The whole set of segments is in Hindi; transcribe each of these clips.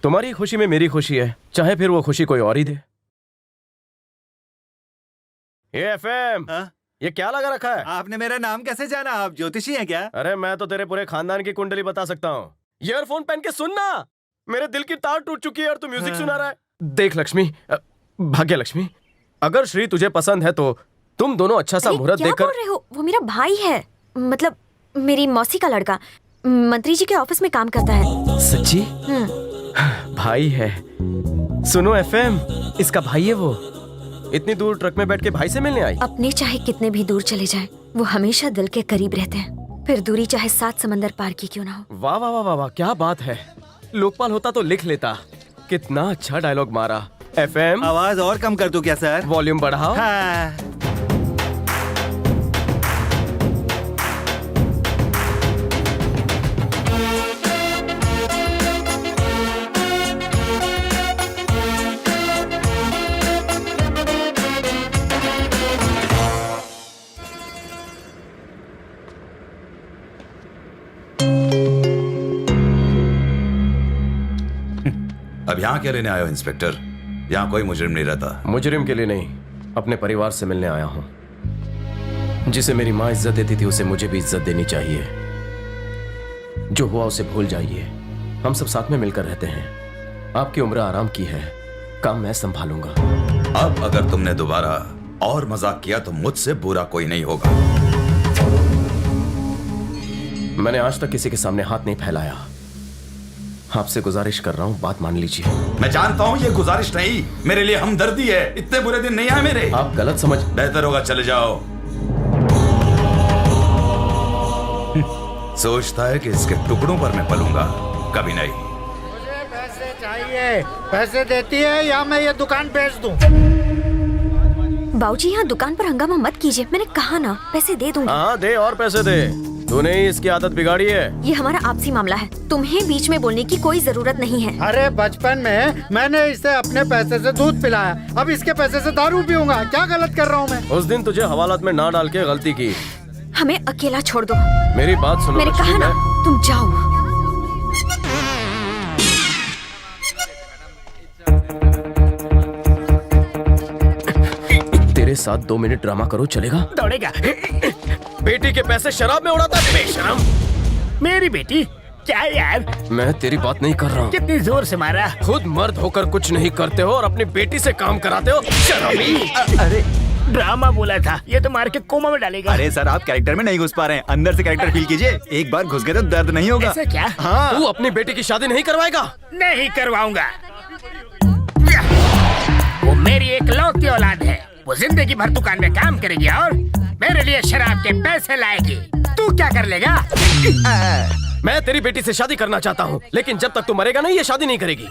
तुम्हारी खुशी में मेरी खुशी है, चाहे फिर वो खुशी कोई और ही दे। ये एफएम, ये क्या लगा रखा है? आपने मेरा नाम कैसे जाना? आप ज्योतिषी हैं क्या? अरे मैं तो तेरे पूरे खानदान की कुंडली बता सकता हूँ। ईयरफोन पहन के सुनना, मेरे दिल की तार टूट चुकी है और तू म्यूजिक सुना रहा है। देख लक्ष्मी, भाग्य लक्ष्मी, अगर श्री तुझे पसंद है तो तुम दोनों अच्छा सा मुहूर्त देखकर। क्या बोल रहे हो? वो मेरा भाई है, मतलब मेरी मौसी का लड़का, मंत्री जी के ऑफिस में काम करता है। सच्ची? भाई है। सुनो एफएम, इसका भाई है वो। इतनी दूर ट्रक में बैठ के भाई से मिलने आई? अपने चाहे कितने भी दूर चले जाएं, वो हमेशा दिल के करीब रहते हैं, फिर दूरी चाहे 7 समंदर पार की क्यों ना हो। वाह वाह वाह वाह वाह, क्या बात है। लोकपाल होता तो लिख लेता। कितना अच्छा डायलॉग मारा। एफएम, आवाज और कम कर दूं क्या सर? वॉल्यूम बढ़ाओ। हाँ। अब यहाँ क्या लेने आए हो इंस्पेक्टर? यहाँ कोई मुजरिम नहीं रहता। मुजरिम के लिए नहीं, अपने परिवार से मिलने आया हूँ। जिसे मेरी माँ इज्जत देती थी, उसे मुझे भी इज्जत देनी चाहिए। जो हुआ उसे भूल जाइए। हम सब साथ में मिलकर रहते हैं। आपकी उम्र आराम की है, काम मैं संभालूंगा। अब अगर तुमने दोबारा और मजाक किया तो मुझसे बुरा कोई नहीं होगा। मैंने आज तक किसी के सामने हाथ नहीं फैलाया। आपसे गुजारिश कर रहा हूँ, बात मान लीजिए। मैं जानता हूँ ये गुजारिश नहीं, मेरे लिए हमदर्दी है। इतने बुरे दिन नहीं आए मेरे। आप गलत समझ। बेहतर होगा चले जाओ। सोचता है कि इसके टुकड़ों पर मैं पलूंगा, कभी नहीं। मुझे पैसे चाहिए। पैसे देती है या मैं ये दुकान बेच दूं? बाबूजी, यहाँ दुकान पर हंगामा मत कीजिए, मैंने कहा ना, पैसे दे दूंगी। हाँ दे, और पैसे दे। तूने ही इसकी आदत बिगाड़ी है। ये हमारा आपसी मामला है, तुम्हें बीच में बोलने की कोई जरूरत नहीं है। अरे बचपन में मैंने इसे अपने पैसे से दूध पिलाया, अब इसके पैसे से दारू पीऊंगा। क्या गलत कर रहा हूँ मैं? उस दिन तुझे हवालात में ना डाल के गलती की। हमें अकेला छोड़ दो। मेरी बात सुनो मैंने लक्ष्मी, कहा ना, तुम जाओ। तेरे साथ 2 मिनट ड्रामा करो, चलेगा? दौड़ेगा। बेटी के पैसे शराब में उड़ाता है बेशरम। मेरी बेटी? क्या यार, मैं तेरी बात नहीं कर रहा हूँ। कितनी जोर से मारा। खुद मर्द होकर कुछ नहीं करते हो और अपनी बेटी से काम कराते हो, शराबी। अरे ड्रामा बोला था, ये तो मार के कोमा में डालेगा। अरे सर, आप कैरेक्टर में नहीं घुस पा रहे हैं। अंदर से कैरेक्टर फील कीजिए। एक बार घुस गए तो दर्द नहीं होगा। ऐसा क्या? हाँ। तू अपनी बेटी की शादी नहीं करवाएगा? नहीं करवाऊंगा। वो मेरी एक लौती औलाद है। वो जिंदगी भर दुकान में काम करेगी और मेरे लिए शराब के पैसे लाएगी। तू क्या कर लेगा? मैं तेरी बेटी से शादी करना चाहता हूँ, लेकिन जब तक तू मरेगा नहीं, ये शादी नहीं करेगी।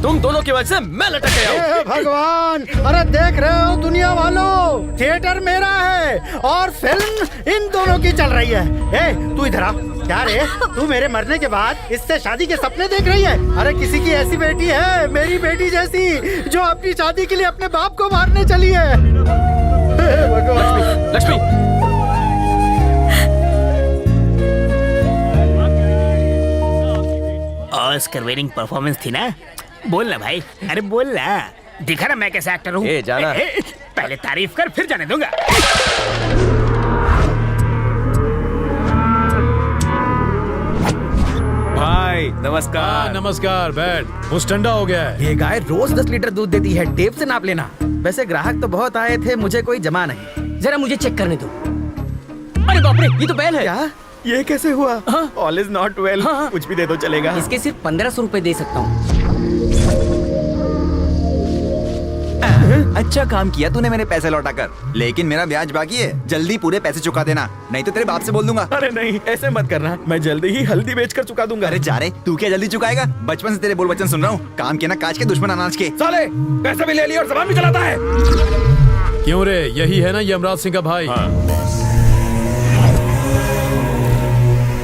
तुम दोनों की वजह से मैं लटक गया हूँ। हे भगवान, अरे देख रहे हो दुनिया वालों, थिएटर मेरा है और फिल्म इन दोनों की चल रही है। ए, तू इधर आ। क्या रे, तू मेरे मरने के बाद इससे शादी के सपने देख रही है? अरे किसी की ऐसी बेटी है, मेरी बेटी जैसी, जो अपनी शादी के लिए अपने बाप को मारने चली है। हे भगवान। लक्ष्मी, ऑस्कर विनिंग परफॉर्मेंस थी ना? बोल ना भाई, अरे बोल ना। दिखा ना मैं कैसा एक्टर हूँ। ए, जाना। पहले तारीफ कर, फिर जाने दूंगा। भाई नमस्कार। नमस्कार, बैठ। मुझ ठंडा हो गया है। ये गाय रोज 10 लीटर दूध देती है, टेप से नाप लेना। वैसे ग्राहक तो बहुत आए थे, मुझे कोई जमा नहीं। जरा मुझे चेक करने दो। अरे बाप रे, ये तो बैल है। क्या? ये कैसे हुआ? All is not well. कुछ भी दे दो चलेगा। इसके सिर्फ 1500 रुपए दे सकता हूँ। अच्छा काम किया तूने मेरे पैसे लौटा कर, लेकिन मेरा ब्याज बाकी है। जल्दी पूरे पैसे चुका देना, नहीं तो तेरे बाप से बोल दूंगा। अरे नहीं, ऐसे मत करना। मैं जल्दी ही हल्दी बेचकर चुका दूंगा। अरे जा रे, तू क्या जल्दी चुकाएगा? बचपन से तेरे बोल वचन सुन रहा हूँ। काम किया ना काज के, दुश्मन अनाज के। साले, पैसा भी ले लिया और जबान भी चलाता है। क्यों रे, यही है ना यमराज सिंह का भाई?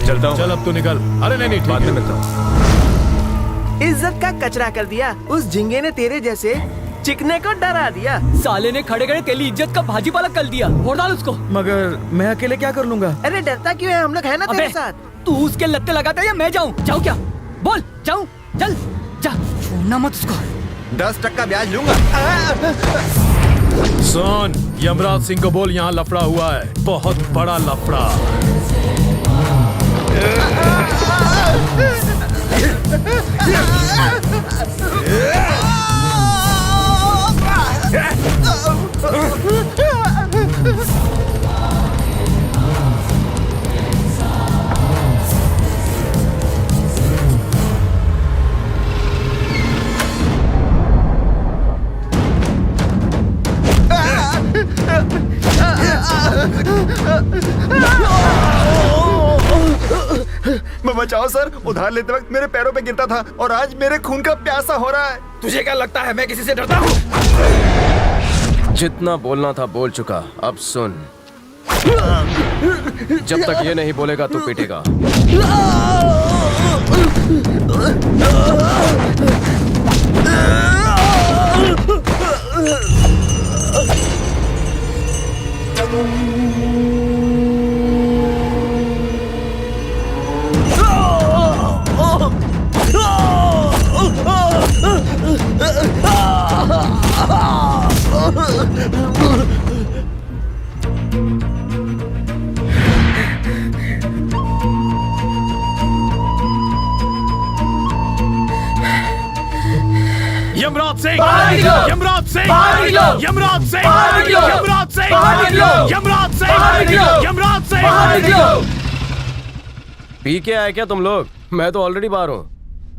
चलता हूँ। चल अब तू निकल। अरे नहीं, बाद में मिलता हूँ। इज्जत का कचरा कर दिया। उस झिंगे ने तेरे जैसे चिकने को डरा दिया। साले ने खड़े खड़े तेरी इज्जत का भाजी पालक कर दिया। और डाल उसको। मगर मैं अकेले क्या कर लूंगा? अरे डरता क्यों है? हम लोग है ना तेरे साथ। तू उसके लत्ते लगाता है या मैं जाऊँ? जाऊँ क्या? बोल, जाऊँ? चल जा। छेड़ना मत उसको। 10% ब्याज लूंगा। सुन, यमराज सिंह को बोल यहाँ लफड़ा हुआ है, बहुत बड़ा लफड़ा। बचाओ सर, उधार लेते वक्त मेरे पैरों पे गिरता था और आज मेरे खून का प्यासा हो रहा है। तुझे क्या लगता है मैं किसी से डरता हूँ? जितना बोलना था बोल चुका, अब सुन। जब तक ये नहीं बोलेगा तू पीटेगा। यमराज सिंह! यमराज सिंह! यमराज सिंह! यमराज सिंह! यमराज सिंह! यमराज सिंह! पी के आए क्या तुम लोग? मैं तो ऑलरेडी बाहर हूं।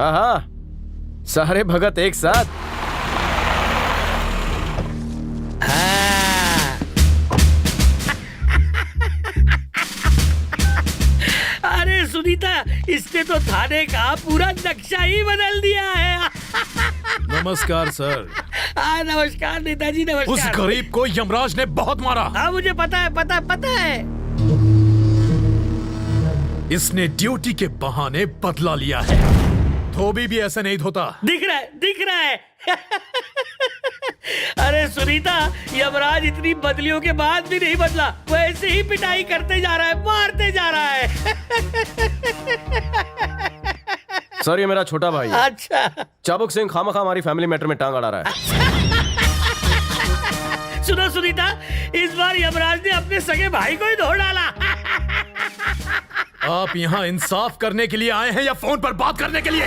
आहा, सारे भगत एक साथ। अरे सुनीता, इसने तो थाने का पूरा नक्शा ही बदल दिया है। नमस्कार सर। नमस्कार नेताजी, उस नमस्कार। गरीब को यमराज ने बहुत मारा। हाँ मुझे पता है, पता है। इसने ड्यूटी के बहाने बदला लिया है। धोबी भी ऐसा नहीं धोता। दिख रहा है। अरे सुनीता, यमराज इतनी बदलियों के बाद भी नहीं बदला, वो ऐसे ही पिटाई करते जा रहा है, मारते जा रहा है। सर, ये मेरा छोटा भाई है। अच्छा। चाबुक सिंह खामखा हमारी फैमिली मैटर में टांग अड़ा रहा है। सुनो सुनीता, इस बार यमराज ने अपने सगे भाई को ही धो डाला। आप यहाँ इंसाफ करने के लिए आए हैं या फोन पर बात करने के लिए?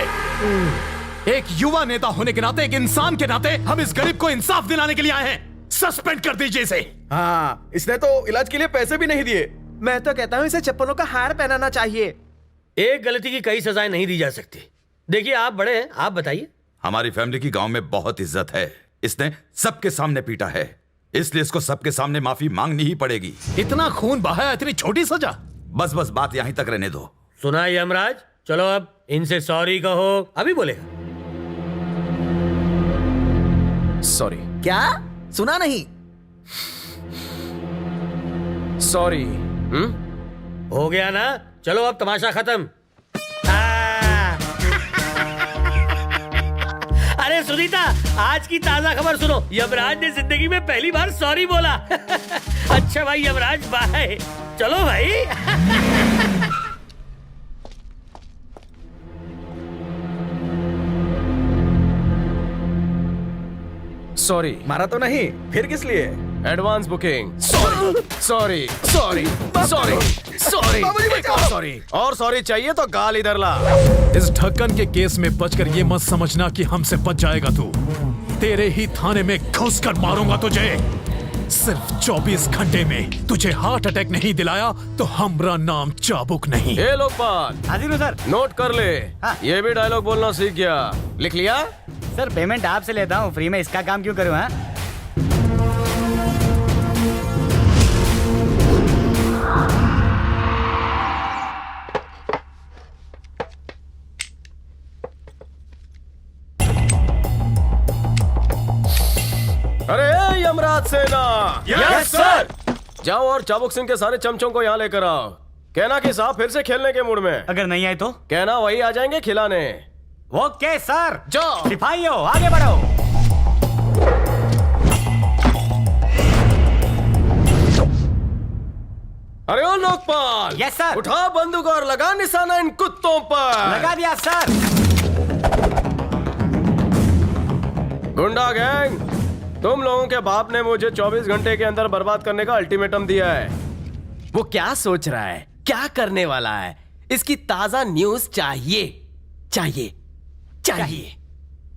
एक युवा नेता होने के नाते, एक इंसान के नाते हम इस गरीब को इंसाफ दिलाने के लिए आए हैं। सस्पेंड कर दीजिए इसे। हाँ, इसने तो इलाज के लिए पैसे भी नहीं दिए। मैं तो कहता हूँ इसे चप्पलों का हार पहनाना चाहिए। एक गलती की कई सजाएं नहीं दी जा सकती। देखिए आप बड़े हैं, आप बताइए। हमारी फैमिली की गांव में बहुत इज्जत है। इसने सबके सामने पीटा है, इसलिए इसको सबके सामने माफी मांगनी ही पड़ेगी। इतना खून बहाया, इतनी छोटी सजा? बस बात यहीं तक रहने दो। सुना यमराज, चलो अब इनसे सॉरी कहो। अभी बोलेगा। सॉरी। क्या? सुना नहीं? सॉरी। हो गया ना? चलो अब तमाशा खत्म। अरे सुनीता, आज की ताजा खबर सुनो। यमराज ने जिंदगी में पहली बार सॉरी बोला। अच्छा भाई यमराज, बाय। चलो भाई। सॉरी। मारा तो नहीं, फिर किस लिए? Advance booking. Sorry sorry sorry sorry sorry sorry. और सॉरी चाहिए तो गाल इधर ला। इस ढक्कन के केस में बचकर ये मत समझना कि हमसे बच जाएगा तू। तेरे ही थाने में घुस कर मारूंगा तुझे। सिर्फ 24 घंटे में तुझे हार्ट अटैक नहीं दिलाया तो हमारा नाम चाबुक नहीं। ए लोकपाल, हाजिर सर। नोट कर ले। ये भी डायलॉग बोलना सीख गया। लिख लिया? सर पेमेंट आपसे लेता हूँ, फ्री में इसका काम क्यों करूँ? हाँ, अरे यमराज सेना। Yes sir. जाओ और चाबुक सिंह के सारे चमचों को यहाँ लेकर आओ। कहना कि साहब फिर से खेलने के मूड में। अगर नहीं आए तो? कहना वही आ जाएंगे खिलाने। Okay sir. जाओ। सिपाहियों आगे बढ़ो। अरे ओ लोकपाल। Yes sir. उठा बंदूक और लगा निशाना इन कुत्तों पर। लगा दिया सर। गुंडा गैंग, तुम लोगों के बाप ने मुझे 24 घंटे के अंदर बर्बाद करने का अल्टीमेटम दिया है। वो क्या सोच रहा है, क्या करने वाला है? इसकी ताजा न्यूज चाहिए, चाहिए, चाहिए,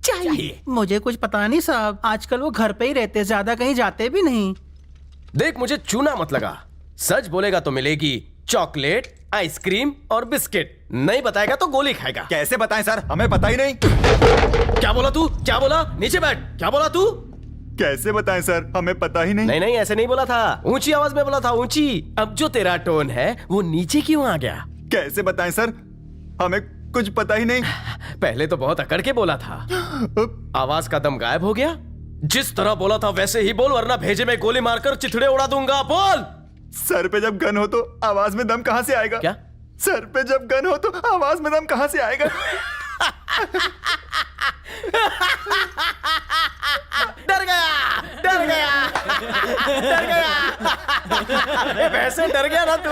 चाहिए। मुझे कुछ पता नहीं साहब, आजकल वो घर पे ही रहते, ज्यादा कहीं जाते भी नहीं। देख, मुझे चूना मत लगा। सच बोलेगा तो मिलेगी चॉकलेट, आइसक्रीम और बिस्किट। नहीं बताएगा तो गोली खाएगा। कैसे बताएं सर, हमें पता ही नहीं। क्या बोला तू? क्या बोला? नीचे बैठ। क्या बोला तू? कैसे बताएं सर, हमें पता ही नहीं। नहीं नहीं, ऐसे नहीं बोला था, ऊंची आवाज में बोला था, ऊंची। अब जो तेरा टोन है वो नीचे क्यों आ गया? कैसे बताएं सर, हमें कुछ पता ही नहीं। पहले तो बहुत अकड़ के बोला था, आवाज का दम गायब हो गया। जिस तरह बोला था वैसे ही बोल, वरना भेजे में गोली मारकर चिथड़े उड़ा दूंगा। बोल। सर पे जब गन हो तो आवाज में दम कहां से आएगा? क्या? सर पे जब गन हो तो आवाज में दम कहां से आएगा? डर गया, डर गया, डर गया। वैसे डर गया ना तू?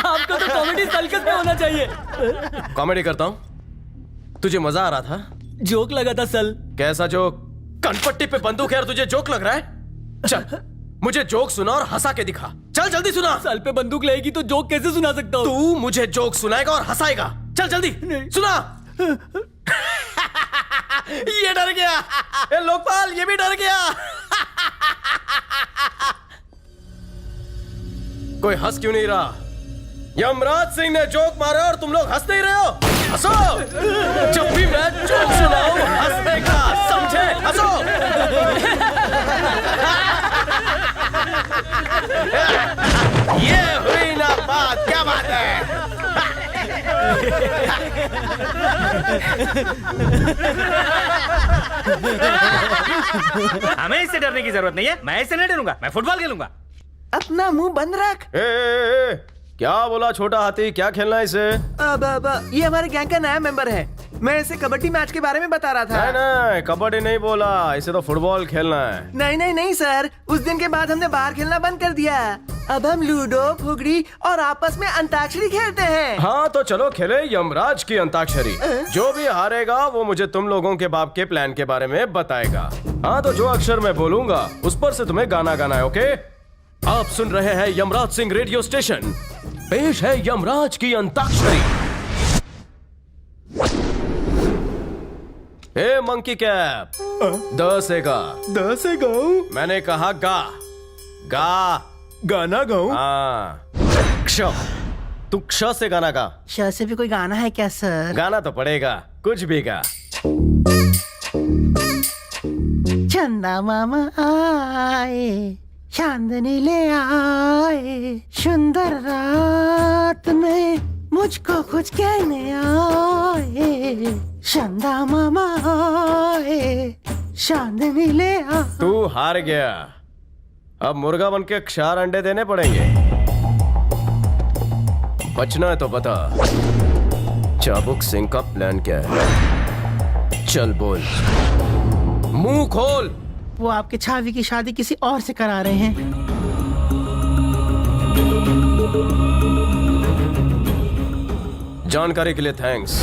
आपको तो कॉमेडी सर्कस में होना चाहिए। कॉमेडी करता हूँ। तुझे मजा आ रहा था? जोक लगा था सल। कैसा जोक? कनपट्टी पे बंदूक है और तुझे जोक लग रहा है? चल मुझे जोक सुना और हंसा के दिखा। चल जल्दी सुना। सल पे बंदूक लगेगी तो जोक कैसे सुना सकता हूँ? तू मुझे जोक सुनाएगा और हंसाएगा। चल जल्दी सुना। ये डर गया। ए लोकपाल, ये भी डर गया। कोई हंस क्यों नहीं रहा? यमराज सिंह ने जोक मारा और तुम लोग हंस नहीं रहे हो? हंसो। जब भी मैं जोक सुनाऊं हंसने का, समझे? हंसो। ये हुई ना बात, क्या बात है? हमें इससे डरने की जरूरत नहीं है। मैं इससे नहीं डरूंगा, मैं फुटबॉल खेलूंगा। अपना मुंह बंद रख। ए, क्या बोला छोटा हाथी? क्या खेलना है इसे? अब ये हमारे गैंग का नया मेंबर है। मैं इसे कबड्डी मैच के बारे में बता रहा था। नहीं नहीं, कबड्डी नहीं बोला, इसे तो फुटबॉल खेलना है। नहीं नहीं नहीं सर, उस दिन के बाद हमने बाहर खेलना बंद कर दिया। अब हम लूडो, फुगड़ी और आपस में अंताक्षरी खेलते हैं। हाँ तो चलो खेले यमराज की अंताक्षरी। जो भी हारेगा वो मुझे तुम लोगों के बाप के प्लान के बारे में बताएगा। हाँ तो जो अक्षर मैं बोलूंगा उस पर से तुम्हें गाना गाना है, ओके? आप सुन रहे हैं यमराज सिंह रेडियो स्टेशन। पेश है यमराज की अंताक्षरी। ए मंकी कैप, द से गा। द से गाऊं? मैंने कहा गा। गा। गाना गाऊं? हाँ। क्ष। तू क्ष से गाना गा। श से भी कोई गाना है क्या सर? गाना तो पड़ेगा, कुछ भी गा। चंदा मामा आए, चांदनी ले आए, सुंदर रात में मुझको कुछ कहने आए। चंदा मामा आए, चांदनी ले आए। तू हार गया। अब मुर्गा बन के 4 अंडे देने पड़ेंगे। बचना है तो बता, चाबुक सिंह का प्लान क्या है? चल बोल, मुंह खोल। वो आपके छावी की शादी किसी और से करा रहे हैं। जानकारी के लिए थैंक्स।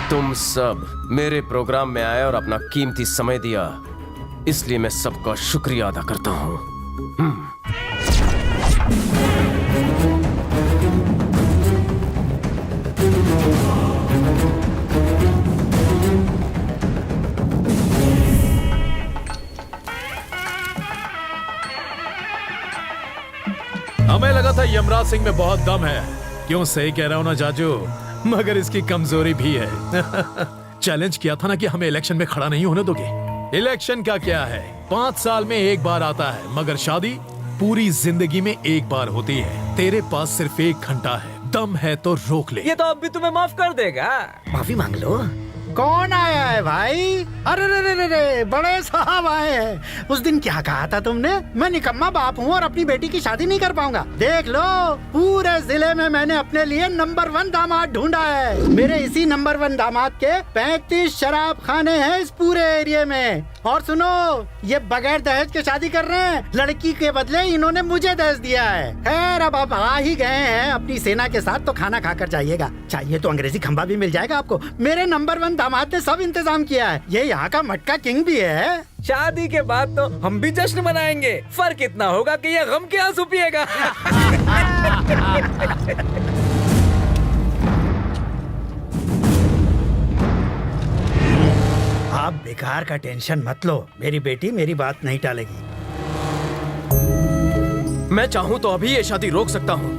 तुम सब मेरे प्रोग्राम में आए और अपना कीमती समय दिया, इसलिए मैं सबका शुक्रिया अदा करता हूं। हमें लगा था यमराज सिंह में बहुत दम है। क्यों, सही कह रहा हूं ना जाजू? मगर इसकी कमजोरी भी है। चैलेंज किया था ना कि हमें इलेक्शन में खड़ा नहीं होने दोगे। इलेक्शन का क्या है, 5 साल में एक बार आता है, मगर शादी पूरी जिंदगी में एक बार होती है। तेरे पास सिर्फ 1 घंटा है, दम है तो रोक ले। ये तो अब भी तुम्हें माफ कर देगा। माफी मांग लो। कौन आया है भाई? अरे रे रे रे रे, बड़े साहब आए हैं। उस दिन क्या कहा था तुमने? मैं निकम्मा बाप हूँ और अपनी बेटी की शादी नहीं कर पाऊंगा। देख लो, पूरे जिले में मैंने अपने लिए नंबर 1 दामाद ढूंढा है। मेरे इसी नंबर 1 दामाद के 35 शराब खाने हैं इस पूरे एरिया में। और सुनो, ये बगैर दहेज के शादी कर रहे हैं। लड़की के बदले इन्होंने मुझे दहेज दिया है। खैर अब आप आ ही गए हैं अपनी सेना के साथ तो खाना खाकर जाइएगा। चाहिए तो अंग्रेजी खंबा भी मिल जाएगा आपको। मेरे नंबर 1 दामाद ने सब इंतजाम किया है। ये यहाँ का मटका किंग भी है। शादी के बाद तो हम भी जश्न मनाएंगे। फर्क इतना होगा कि ये गम के आंसू पिएगा। आप बेकार का टेंशन मत लो, मेरी बेटी मेरी बात नहीं टालेगी। मैं चाहूं तो अभी ये शादी रोक सकता हूं,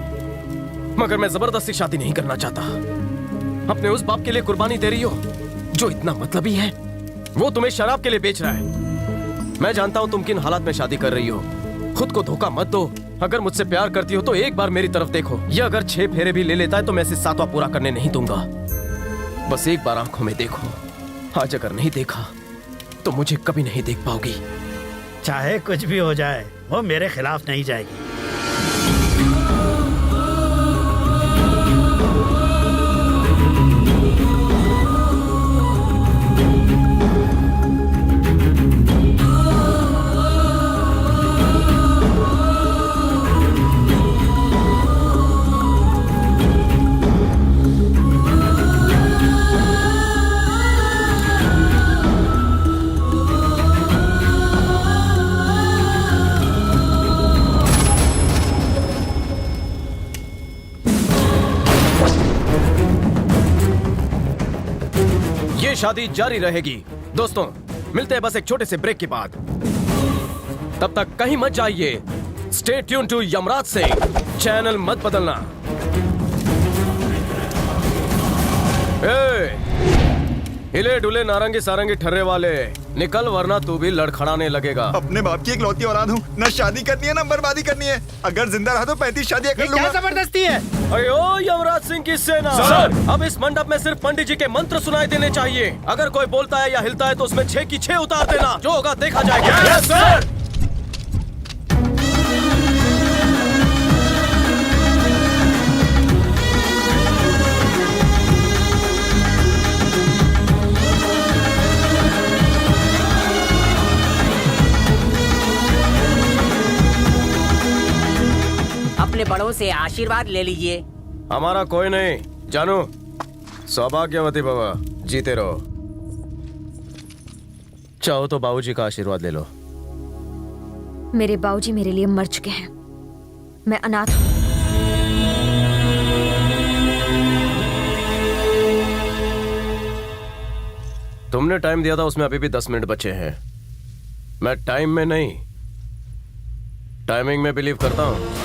मगर मैं जबरदस्ती शादी नहीं करना चाहता। अपने उस बाप के लिए कुर्बानी दे रही हो जो इतना मतलबी है। वो तुम्हें शराब के लिए बेच रहा है। मैं जानता हूं तुम किन हालात में शादी कर रही हो। खुद को धोखा मत दो। अगर मुझसे प्यार करती हो तो एक बार मेरी तरफ देखो। ये अगर 6 फेरे भी ले लेता है तो मैं इसे 7वां पूरा करने नहीं दूंगा। बस एक बार आंखों में देखो। आज अगर नहीं देखा तो मुझे कभी नहीं देख पाओगी। चाहे कुछ भी हो जाए, वो मेरे खिलाफ नहीं जाएगी। शादी जारी रहेगी। दोस्तों, मिलते हैं बस एक छोटे से ब्रेक के बाद। तब तक कहीं मत जाइए। स्टे ट्यून टू यमराज से। चैनल मत बदलना। हिले डुले नारंगी सारंगी ठर्रे वाले निकल, वरना तू भी लड़खड़ाने लगेगा। अपने बाप की इकलौती औलाद हूँ। न शादी करनी है न बर्बादी करनी है। अगर जिंदा रहा तो 35 शादियां कर लूंगा। क्या जबरदस्ती है? अयो यमराज सिंह की सेना। अब इस मंडप में सिर्फ पंडित जी के मंत्र सुनाई देने चाहिए। अगर कोई बोलता है या हिलता है तो उसमें 6 की 6 उतार देना। जो होगा देखा जाएगा। Yes sir. अपने बड़ों से आशीर्वाद ले लीजिए। हमारा कोई नहीं। जानू, सौभाग्यवती बाबा, जीते रहो। चाहो तो बाबूजी का आशीर्वाद ले लो। मेरे बाबूजी मेरे लिए मर चुके हैं। मैं अनाथ हूं। तुमने टाइम दिया था, उसमें अभी भी 10 मिनट बचे हैं। मैं टाइम में नहीं, टाइमिंग में बिलीव करता हूं।